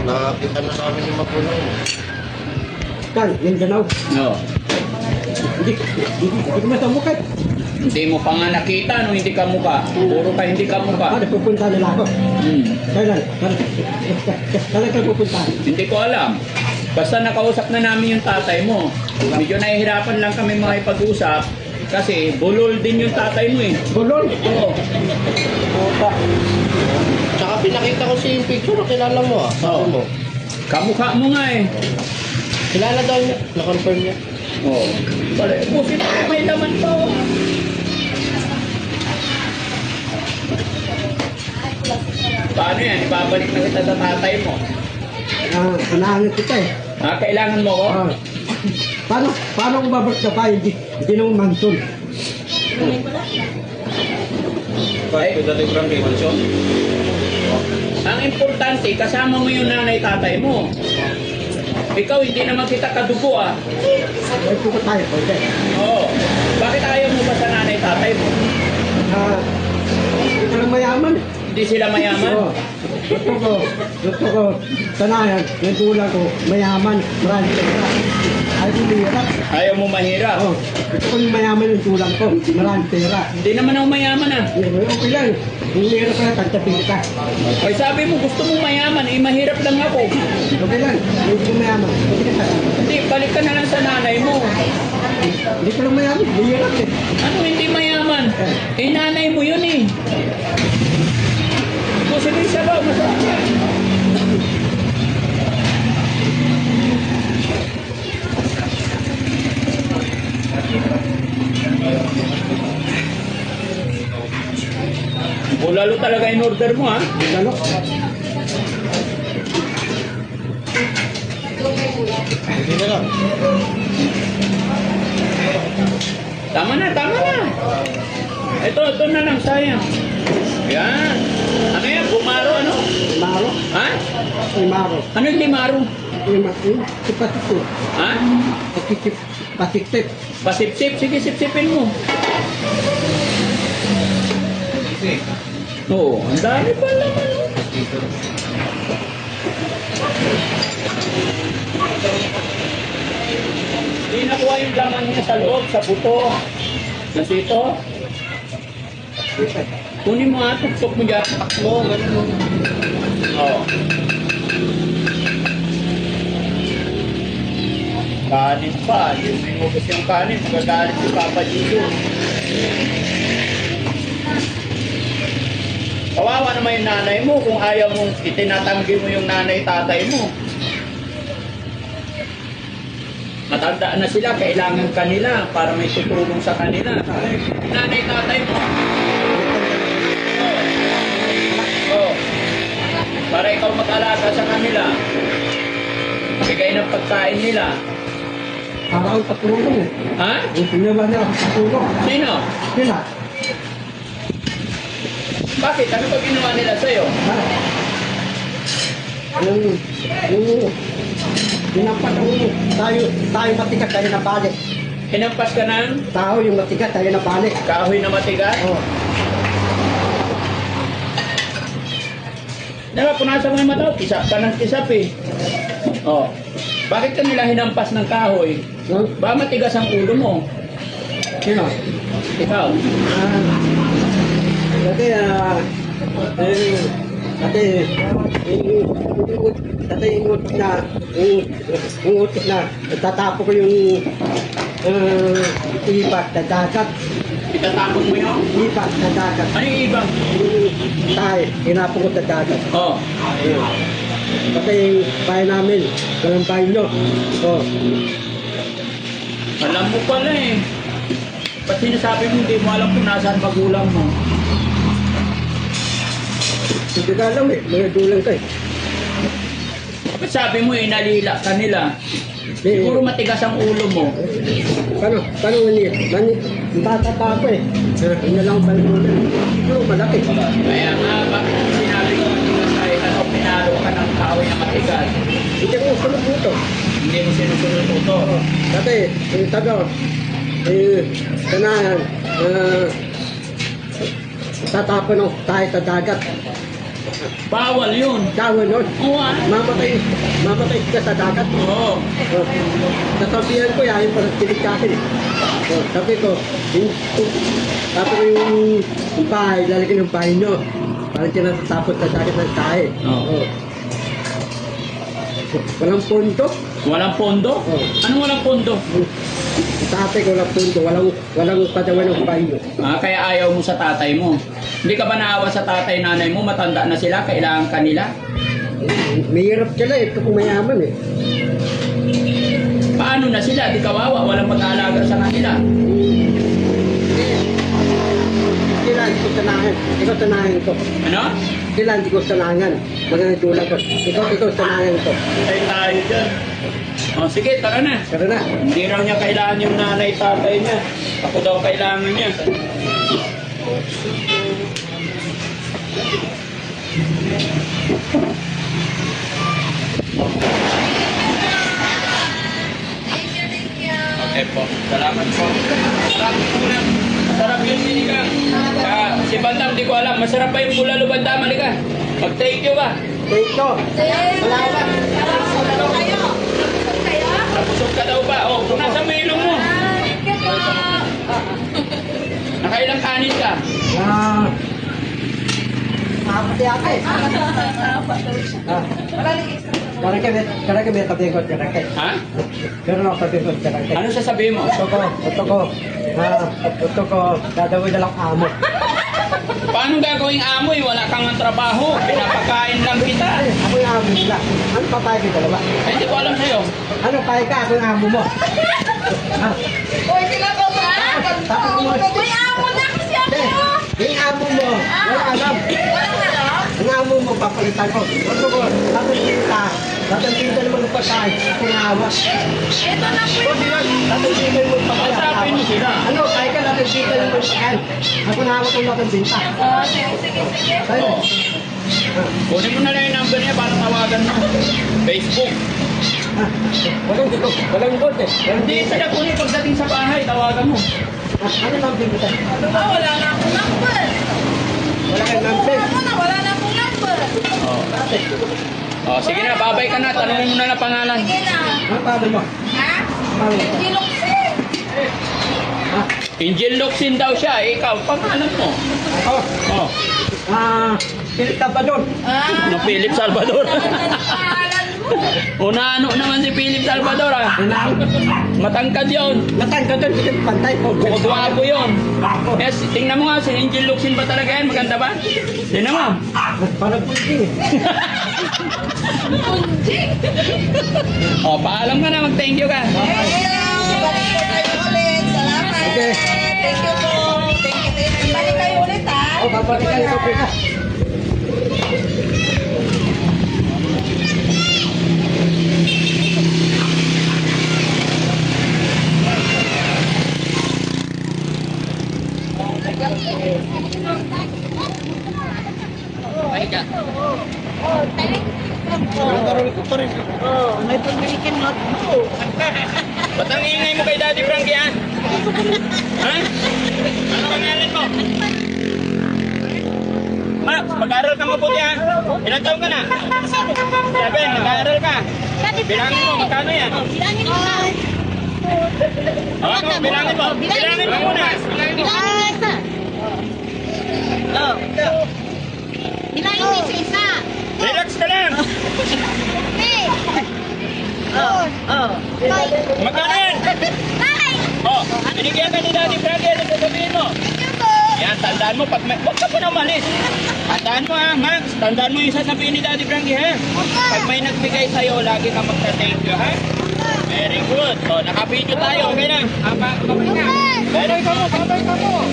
Nakakita na namin yung magulang. Kan, Mindanao. No. Hindi ko masamukay. Hindi mo pa nga nakita nung hindi ka mukha. Puro ka hindi ka mukha. Pupunta nila ako. Kailan? Kailan ka pupunta? Hindi ko alam. Basta nakausap na namin yung tatay mo. Medyo nahihirapan lang kami makipag-usap kasi bulol din yung tatay mo eh. Bulol? Oo. Opa. Tsaka pinakita ko si picture, kilala mo ah. Sabi mo. Kamukha mo nga eh. Kilala daw niya. Na-confirm niya. Oo. Bale, pusin mo, may laman pa oh. Paano yan? Ibabalik na kita sa tatay mo. Anahangan kita eh. Kailangan mo ko? Paano kung babalik ka pa? Hindi nang manson. Ang importante, kasama mo yung nanay-tatay mo. Ikaw, hindi naman kita kadugo ah. Ay, pupunta tayo. Okay. Oo. Bakit ayaw mo ba sa nanay-tatay mo? Hindi ka lang mayaman. Hindi sila mayaman? Oo. Gusto ko, sanayan, yung tulang ko, mayaman, marami pera. Ay, hindi hirap. Ayaw mo mahirap? Oo. Gusto ko yung mayaman yung tulang ko, marami pera. Hindi naman ako mayaman ah. Okay lang. Hindi hirap ka, tagtapin kita. Ay sabi mo gusto mong mayaman, eh mahirap lang ako. Okay lang, hindi ko mayaman. Okay ka. Hindi, balik ka na lang sa nanay mo. Hindi ko lang mayaman, hindi hirap eh. Ano hindi mayaman? Eh nanay mo yun eh. Kasi may sabaw, masarap yan. Bulalo talaga in order mo ha. Lalo. Hindi na lang. Tama na, tama na. Ito na lang, sayang. Yan. Ano yan? Bumaro, ano? Maro. Ha? Maro. Ano yung limaro? Sipasip. Ha? Pasip. Pasip-sip. Sige, sip-sipin mo. Oo, ang dami pa naman. Hindi nakuha yung laman niya sa loob, sa buto. Nasito. Kunin mo nga, tuktok mo dyan. Takbo, ganun mo. Oo. Kanin pa. Yung inubos yung kanin, magagalit si Papa dito. Kawawa naman yung nanay mo kung ayaw mong itinatanggi mo yung nanay-tatay mo. Matanda na sila, kailangan kanila para may tutulong sa kanila. Nanay-tatay mo. Oh. Para ikaw mag-alaga sa kanila. Bigay ng pagkain nila. Para ang patulong eh. Ha? Hindi naman nila ang patulong. Sino? Sila. Bakit? Ano ba ginawa nila sa'yo? Dinampat ang tayo matigas, tayo na balik. Hinampas ka ng Tao yung matigas, tayo na balik. kahoy na matigas? Oh. Punasan mo yung mata, tisap ka ng tisap eh. Oh. Bakit ka nila hinampas ng kahoy? No? Ba matigas ang ulo mo? Sino? Ikaw? Dati umutot na, tatapo ko yung ipat na dagat. Itatapon mo yun? Ipat na dagat. Ano yung ibang? Tayo, hinapo ko sa dagat. Oh. Kasi yung bahay namin, walang bahay nyo. Oh. Alam mo pala eh. Ba't sinasabi mo hindi mo alam kung nasaan magulang mo? Hindi ka alam eh, mga dulang ka eh. Ba't sabi mo inalila ka nila? Siguro matigas ang ulo mo. Paano mani? Bata pa ako eh. Hindi lang ba yung dulang? Pero malaki. Kaya nga, bakit sinabi ko matigas kahit ano, pinalo ka ng kahoy na matigas? Hindi ko sunod dito. Hindi mo sinusunod ito. Dati, yung taga, kanahan, tatapon ako tayo sa dagat. Bawal yun. Gawin nun. Oo ah. Mamatay ka sa dagat. Oo. Nasabihan ko yan, yung parang tinikatin eh. Sabi ko, yung bahay, lalagyan yung bahay nyo. Parang tinatapos sa dagat ng tayo. Oo. Walang pondo. Walang pondo? Oo. Anong walang pondo? Tatay ko walang pondo, walang padawan ng bahay nyo. Ah, kaya ayaw mo sa tatay mo. Hindi ka ba naawa sa tatay nanay mo? Matanda na sila, kailangan kanila. Mahirap sila eh, kung mayaman eh. Paano na sila? Di kawawa, walang mag-aalaga sa kanila. Sila, hindi ko tanahan. Ikaw tanahan ko. Ano? Sila, hindi ko tanahan. Mga natulang ko. Ikaw tanahan ko. Ay tayo dyan. O sige, tara na. Tara na. Hindi raw niya kailangan yung nanay tatay niya. Ako daw kailangan niya. Okay po. Salamat po. Masarap yung sinigang. Si Bandam, di ko alam. Masarap pa yung bulalo Bandam. Halika. Mag-thank you ka. Thank you. Salamat. Napusog ka daw ba? O, kung nasa mailong mo. Nakailang kanin ka? Apat yata eh. Karake may tabi ko, karake. Ha? Meron ako tabi ko, karake. Ano sasabihin mo? Ito ko, dadawin na lang amo. Paano gagawing amoy? Wala kang ang trabaho. Pinapakain lang kita. Ako yung amo nila. Ano papayag ka dalawa? Ay, hindi ko alam sa'yo. Ano payag ka? Ako yung amo mo. Uy, sila ko ba? Uy, amo na kasi ako! Yung amo mo, wala alam. Walang alam? Ang amo mo, papalitan ko. Ito ko, tatagpinta naman ng pagkain. Ako yung awa. Ito na po Kung sila, tatagpinta naman ng pagkain. Kausapin mo sila. Ano, payag ka, tatagpinta naman ng pagkain. Ako na awa kung tatagpinta. Sige. Sa'yo. Kunin mo na lang yung number niya para tawagan mo. Facebook. Walang gold eh. Hindi, sila kunin pagdating sa bahay. Tawagan mo. Ano lang pinta? Wala na akong number. Wala kang number. Wala na akong number. Oh, sige na, babay ka na. Tanungin mo na lang pangalan. Sige na. Ano paano mo? Ha? Paano mo? Hindi luksin. Ha? Angel Locsin daw siya. Ikaw, pangalan mo. Ako? Oh, Philip Tapador. no, Philip Salvador. Pangalan mo. Una-ano naman si Philip Salvador ah. Matangkad yun. Natangka doon, hindi pantay ko. Gwapo yun. Yes, tingnan mo nga, si Angel Locsin ba talaga yan? Maganda ba? Tingnan mo. Parang puting eh. Kunjing. Oh, paalam ka na, mag-thank you ka. Balik po kayo ulit. Salamat. Okay. Thank you po. Thank you. Balik kayo ulit ha. O, babalikan ko pita. May pagbilikin notebook. Ba't ang ingay mo kay Daddy Frankie ha? Ha? Ano pangalan mo? Max, mag-aaral ka mabuti ha? Ilang taon ka na? 7, mag-aaral ka. Bilangin mo, magkano yan? Bilangin mo na. Ano, bilangin mo. Bilangin mo muna. Bilangin mo. Bilangin mo isa-isa. Relax ka lang. Hey! Magkano yan? Oh, binigyan ka ni Daddy Frankie. Ano sasabihin mo? Yan, tandaan mo. Huwag ka po na umalis. Tandaan mo ha, Max. Tandaan mo yung sasabihin ni Daddy Frankie ha. Pag may nagbigay sa'yo, lagi ka magta-thank you ha. Very good. So, naka-video tayo. Okay na. Babay na. Babay ka mo. Babay ka mo.